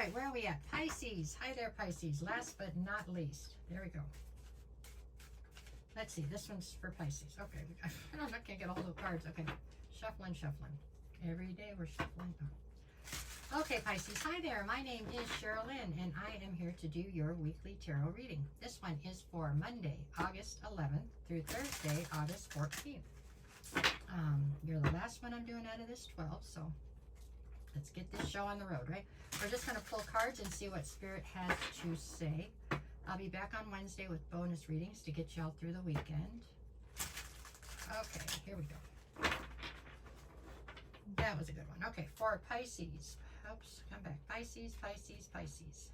right, where are we at? Pisces. Hi there, Pisces. Last but not least. There we go. Let's see. This one's for Pisces. Okay. I can't get a hold of the cards. Okay. Shuffling, shuffling. Every day we're shuffling. Oh. Okay, Pisces. Hi there. My name is Sherilyn, and I am here to do your weekly tarot reading. This one is for Monday, August 11th through Thursday, August 14th. You're the last one I'm doing out of this 12, so let's get this show on the road, right? We're just going to pull cards and see what Spirit has to say. I'll be back on Wednesday with bonus readings to get y'all through the weekend. Okay, here we go. That was a good one. Okay, for Pisces. Oops, come back. Pisces, Pisces, Pisces.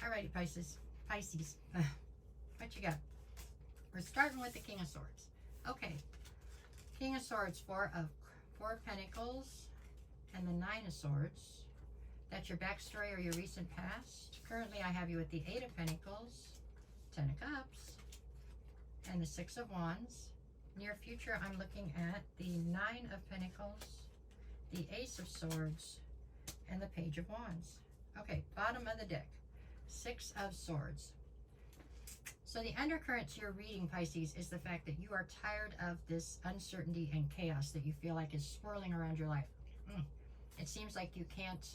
Alrighty, Pisces. Pisces. What you got? We're starting with the King of Swords. Okay. King of Swords, Four of Pentacles, and the Nine of Swords. That's your backstory or your recent past. Currently, I have you with the Eight of Pentacles, Ten of Cups, and the Six of Wands. Near future, I'm looking at the Nine of Pentacles, the Ace of Swords, and the Page of Wands. Okay, bottom of the deck, Six of Swords. So the undercurrent to your reading, Pisces, is the fact that you are tired of this uncertainty and chaos that you feel like is swirling around your life. It seems like you can't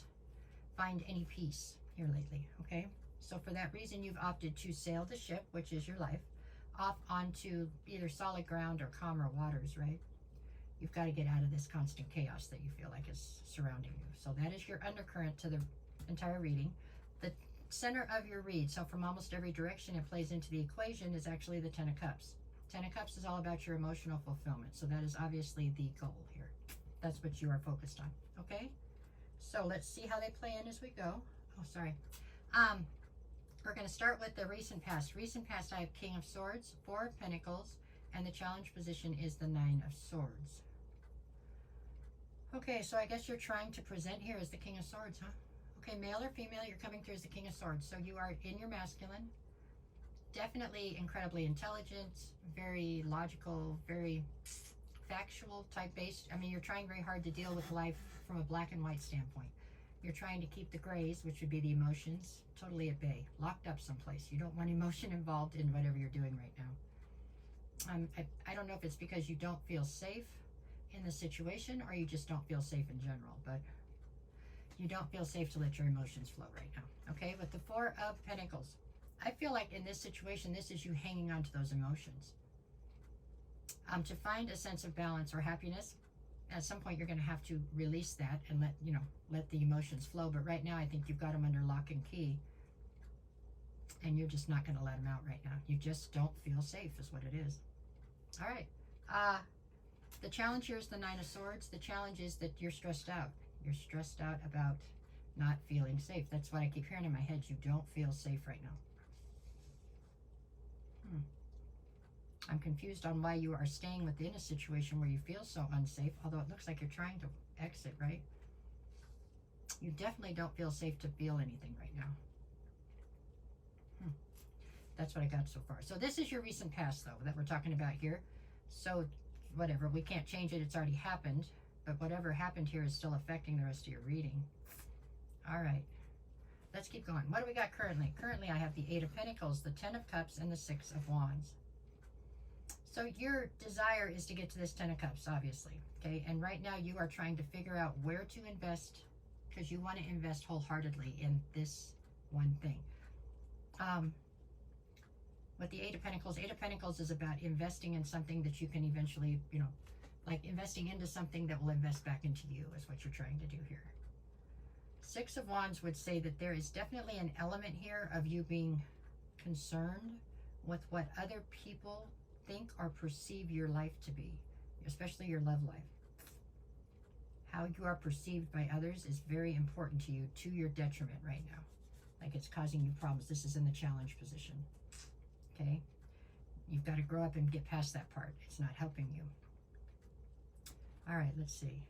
find any peace here lately, okay? So for that reason, you've opted to sail the ship, which is your life, off onto either solid ground or calmer waters, right? You've got to get out of this constant chaos that you feel like is surrounding you. So that is your undercurrent to the entire reading. The center of your read, so from almost every direction it plays into the equation, is actually the Ten of Cups. Ten of Cups is all about your emotional fulfillment. So that is obviously the goal here. That's what you are focused on, okay? So let's see how they play in as we go. Oh, sorry. We're going to start with the recent past. Recent past, I have King of Swords, Four of Pentacles, and the challenge position is the Nine of Swords. Okay, so I guess you're trying to present here as the King of Swords, huh? Okay, male or female, you're coming through as the King of Swords. So you are in your masculine. Definitely incredibly intelligent, very logical, very factual type based. I mean, you're trying very hard to deal with life from a black and white standpoint. You're trying to keep the grays, which would be the emotions, totally at bay, locked up someplace. You don't want emotion involved in whatever you're doing right now. I don't know if it's because you don't feel safe in the situation or you just don't feel safe in general, but you don't feel safe to let your emotions flow right now. Okay, with the Four of Pentacles, I feel like in this situation, this is you hanging on to those emotions. To find a sense of balance or happiness, at some point you're going to have to release that and let the emotions flow. But right now, I think you've got them under lock and key, and you're just not going to let them out right now. You just don't feel safe, is what it is. All right. The challenge here is the Nine of Swords. The challenge is that you're stressed out. You're stressed out about not feeling safe. That's what I keep hearing in my head. You don't feel safe right now. I'm confused on why you are staying within a situation where you feel so unsafe, although it looks like you're trying to exit, right? You definitely don't feel safe to feel anything right now. That's what I got so far. So this is your recent past, though, that we're talking about here. So whatever, we can't change it. It's already happened. But whatever happened here is still affecting the rest of your reading. All right. Let's keep going. What do we got currently? Currently, I have the Eight of Pentacles, the Ten of Cups, and the Six of Wands. So your desire is to get to this Ten of Cups, obviously. Okay. And right now you are trying to figure out where to invest because you want to invest wholeheartedly in this one thing. With the Eight of Pentacles is about investing in something that you can eventually, like investing into something that will invest back into you is what you're trying to do here. Six of Wands would say that there is definitely an element here of you being concerned with what other people think or perceive your life to be, especially your love life. How you are perceived by others is very important to you, to your detriment right now. Like it's causing you problems. This is in the challenge position. Okay? You've got to grow up and get past that part. It's not helping you. All right, let's see.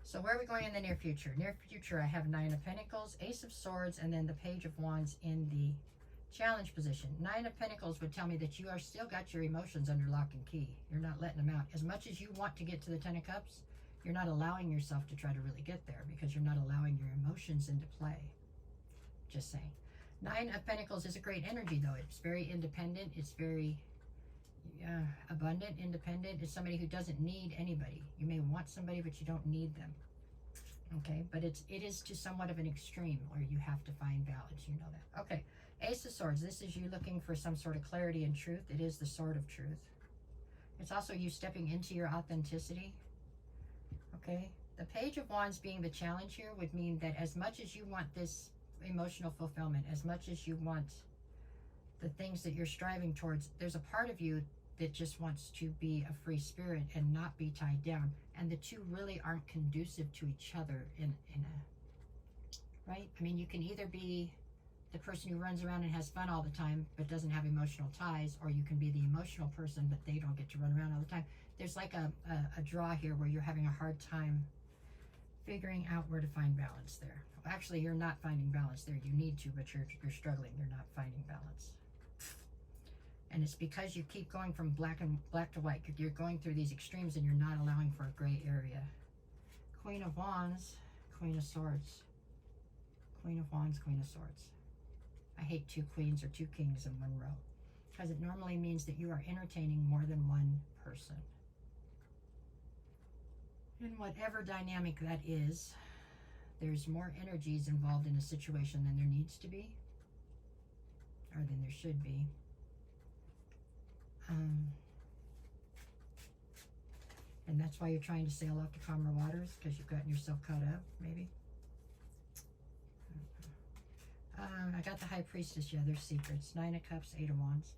So where are we going in the near future? Near future, I have Nine of Pentacles, Ace of Swords, and then the Page of Wands in the challenge position. Nine of Pentacles would tell me that you are still got your emotions under lock and key. You're not letting them out. As much as you want to get to the Ten of Cups, You're not allowing yourself to try to really get there because you're not allowing your emotions into play. Just saying. 9 of Pentacles is a great energy, though. It's very independent. It's very abundant, independent. It's somebody who doesn't need anybody. You may want somebody, but you don't need them. Okay, but it is to somewhat of an extreme where you have to find balance. You know that. Okay, Ace of Swords. This is you looking for some sort of clarity and truth. It is the sword of truth. It's also you stepping into your authenticity. Okay, the Page of Wands being the challenge here would mean that as much as you want this emotional fulfillment, as much as you want the things that you're striving towards, there's a part of you that just wants to be a free spirit and not be tied down. And the two really aren't conducive to each other in a, right? I mean, you can either be the person who runs around and has fun all the time but doesn't have emotional ties, or you can be the emotional person but they don't get to run around all the time. There's like a draw here where you're having a hard time figuring out where to find balance there. Actually, you're not finding balance there. You need to, but you're struggling. You're not finding balance. And it's because you keep going from black to white. You're going through these extremes and you're not allowing for a gray area. Queen of Wands, Queen of Swords. Queen of Wands, Queen of Swords. I hate 2 queens or 2 kings in one row, because it normally means that you are entertaining more than one person. In whatever dynamic that is, there's more energies involved in a situation than there needs to be, or than there should be. And that's why you're trying to sail off to calmer waters, because you've gotten yourself caught up, maybe. I got the High Priestess. Yeah, there's secrets. 9 of Cups, 8 of Wands.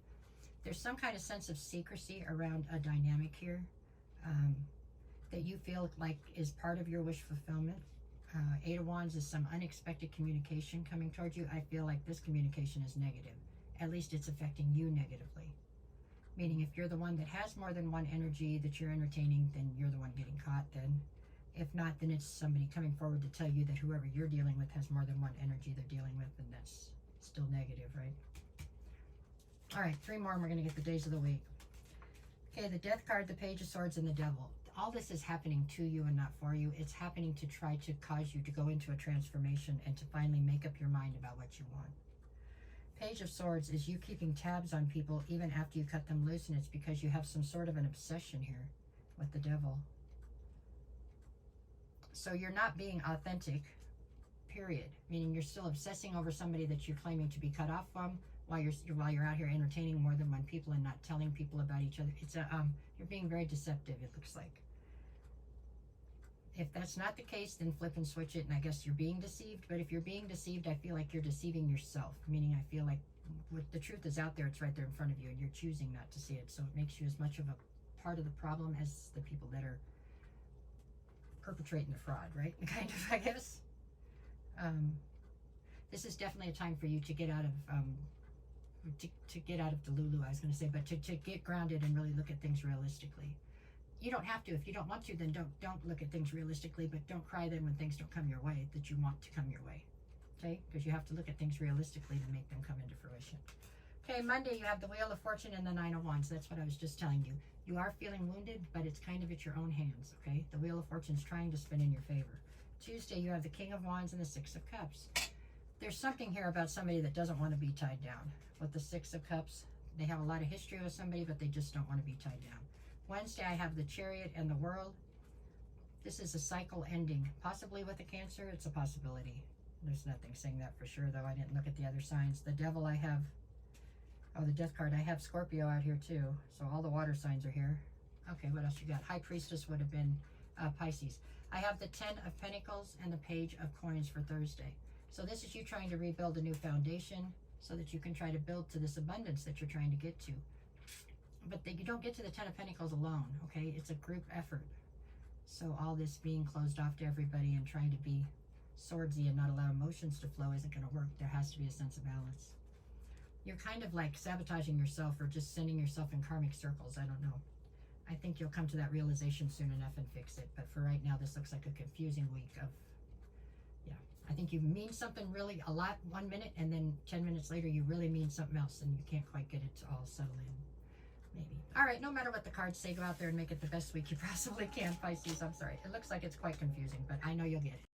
There's some kind of sense of secrecy around a dynamic here that you feel like is part of your wish fulfillment. 8 of Wands is some unexpected communication coming towards you. I feel like this communication is negative. At least it's affecting you negatively. Meaning if you're the one that has more than one energy that you're entertaining, then you're the one getting caught then. If not, then it's somebody coming forward to tell you that whoever you're dealing with has more than one energy they're dealing with, and that's still negative, right? All right, 3 more and we're going to get the days of the week. Okay, the Death card, the Page of Swords, and the Devil. All this is happening to you and not for you. It's happening to try to cause you to go into a transformation and to finally make up your mind about what you want. Page of Swords is you keeping tabs on people even after you cut them loose, and it's because you have some sort of an obsession here with the Devil. So you're not being authentic, period. Meaning you're still obsessing over somebody that you're claiming to be cut off from while you're out here entertaining more than one people and not telling people about each other. It's you're being very deceptive, it looks like. If that's not the case, then flip and switch it, and I guess you're being deceived. But if you're being deceived, I feel like you're deceiving yourself. Meaning I feel like what the truth is out there, it's right there in front of you, and you're choosing not to see it. So it makes you as much of a part of the problem as the people that are perpetrating the fraud, right? Kind of, I guess. This is definitely a time for you to get out of to get out of Delulu, I was going to say, but to get grounded and really look at things realistically. You don't have to. If you don't want to, then don't look at things realistically, but don't cry then when things don't come your way that you want to come your way. Okay? Because you have to look at things realistically to make them come into fruition. Okay, Monday you have the Wheel of Fortune and the 9 of Wands. That's what I was just telling you. You are feeling wounded, but it's kind of at your own hands, okay? The Wheel of Fortune is trying to spin in your favor. Tuesday you have the King of Wands and the 6 of Cups. There's something here about somebody that doesn't want to be tied down. With the 6 of Cups, they have a lot of history with somebody, but they just don't want to be tied down. Wednesday, I have the Chariot and the World. This is a cycle ending. Possibly with a Cancer, it's a possibility. There's nothing saying that for sure, though. I didn't look at the other signs. The Devil, I have... Oh, the Death card. I have Scorpio out here, too. So all the water signs are here. Okay, what else you got? High Priestess would have been Pisces. I have the 10 of Pentacles and the Page of Coins for Thursday. So this is you trying to rebuild a new foundation so that you can try to build to this abundance that you're trying to get to. But you don't get to the 10 of Pentacles alone, okay? It's a group effort. So all this being closed off to everybody and trying to be swordsy and not allow emotions to flow isn't going to work. There has to be a sense of balance. You're kind of like sabotaging yourself or just sending yourself in karmic circles. I don't know. I think you'll come to that realization soon enough and fix it. But for right now, this looks like a confusing week of, yeah. I think you mean something really a lot 1 minute, and then 10 minutes later, you really mean something else, and you can't quite get it to all settle in. maybe. All right, no matter what the cards say, go out there and make it the best week you possibly can, Pisces. I'm sorry. It looks like it's quite confusing, but I know you'll get it.